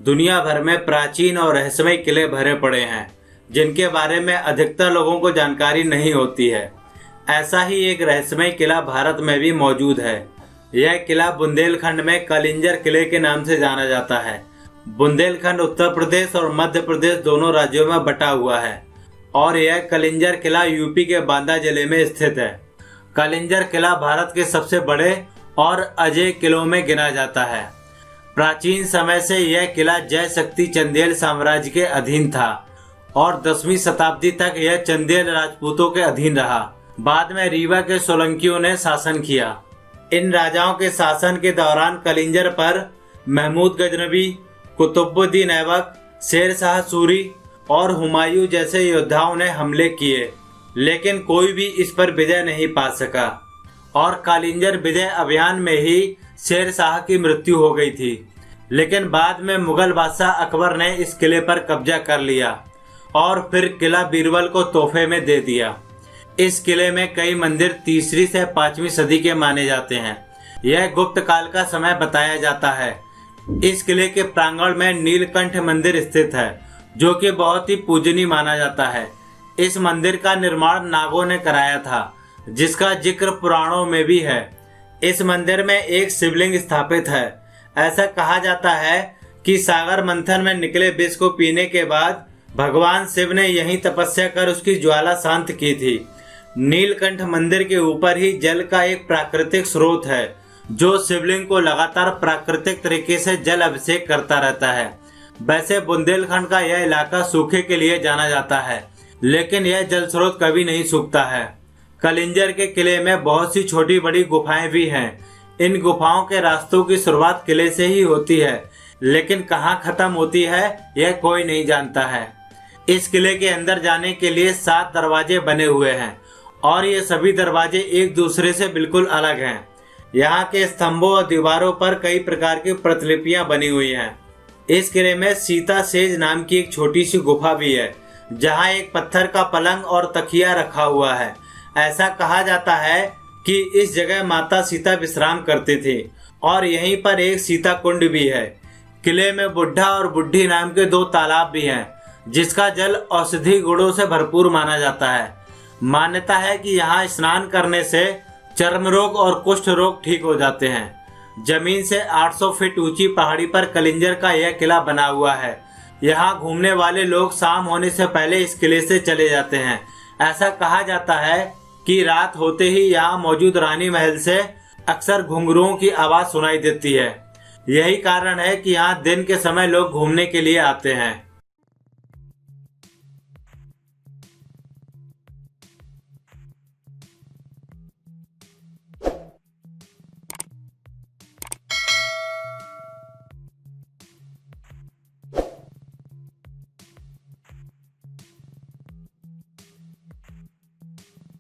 दुनिया भर में प्राचीन और रहस्यमय किले भरे पड़े हैं, जिनके बारे में अधिकतर लोगों को जानकारी नहीं होती है। ऐसा ही एक रहस्यमय किला भारत में भी मौजूद है। यह किला बुंदेलखंड में कलिंजर किले के नाम से जाना जाता है। बुंदेलखंड उत्तर प्रदेश और मध्य प्रदेश दोनों राज्यों में बटा हुआ है और यह कलिंजर किला यूपी के बांदा जिले में स्थित है। कलिंजर किला भारत के सबसे बड़े और अजेय किलों में गिना जाता है। प्राचीन समय से यह किला जय शक्ति चंदेल साम्राज्य के अधीन था और 10वीं शताब्दी तक यह चंदेल राजपूतों के अधीन रहा। बाद में रीवा के सोलंकियों ने शासन किया। इन राजाओं के शासन के दौरान कलिंजर पर महमूद गजनबी, कुतुबुद्दीन ऐबक, शेर शाह सूरी और हुमायूं जैसे योद्धाओं ने हमले किए, लेकिन कोई भी इस पर विजय नहीं पा सका और कलिंजर विजय अभियान में ही शेर शाह की मृत्यु हो गई थी। लेकिन बाद में मुगल बादशाह अकबर ने इस किले पर कब्जा कर लिया और फिर किला बीरबल को तोहफे में दे दिया। इस किले में कई मंदिर 3वीं से 5वीं सदी के माने जाते हैं। यह गुप्त काल का समय बताया जाता है। इस किले के प्रांगण में नीलकंठ मंदिर स्थित है, जो कि बहुत ही पूजनीय माना जाता है। इस मंदिर का निर्माण नागों ने कराया था, जिसका जिक्र पुराणों में भी है। इस मंदिर में एक शिवलिंग स्थापित है। ऐसा कहा जाता है कि सागर मंथन में निकले विष को पीने के बाद भगवान शिव ने यहीं तपस्या कर उसकी ज्वाला शांत की थी। नीलकंठ मंदिर के ऊपर ही जल का एक प्राकृतिक स्रोत है, जो शिवलिंग को लगातार प्राकृतिक तरीके से जल अभिषेक करता रहता है। वैसे बुंदेलखंड का यह इलाका सूखे के लिए जाना जाता है, लेकिन यह जल स्रोत कभी नहीं सूखता है। कलिंजर के किले में बहुत सी छोटी बड़ी गुफाएं भी हैं। इन गुफाओं के रास्तों की शुरुआत किले से ही होती है, लेकिन कहाँ खत्म होती है यह कोई नहीं जानता है। इस किले के अंदर जाने के लिए 7 दरवाजे बने हुए हैं और ये सभी दरवाजे एक दूसरे से बिल्कुल अलग हैं। यहाँ के स्तंभों और दीवारों पर कई प्रकार की प्रतिलिपियां बनी हुई हैं। इस किले में सीता सेज नाम की एक छोटी सी गुफा भी है, जहाँ एक पत्थर का पलंग और तकिया रखा हुआ है। ऐसा कहा जाता है कि इस जगह माता सीता विश्राम करती थी और यहीं पर एक सीता कुंड भी है। किले में बुढ़ा और बुढ़ी नाम के 2 तालाब भी हैं, जिसका जल औषधि गुणों से भरपूर माना जाता है। मान्यता है कि यहाँ स्नान करने से चर्म रोग और कुष्ठ रोग ठीक हो जाते हैं। जमीन से 800 फीट ऊंची पहाड़ी पर कलिंजर का यह किला बना हुआ है। यहाँ घूमने वाले लोग शाम होने से पहले इस किले से चले जाते हैं। ऐसा कहा जाता है कि रात होते ही यहाँ मौजूद रानी महल से अक्सर घुंघरुओं की आवाज सुनाई देती है। यही कारण है कि यहाँ दिन के समय लोग घूमने के लिए आते हैं।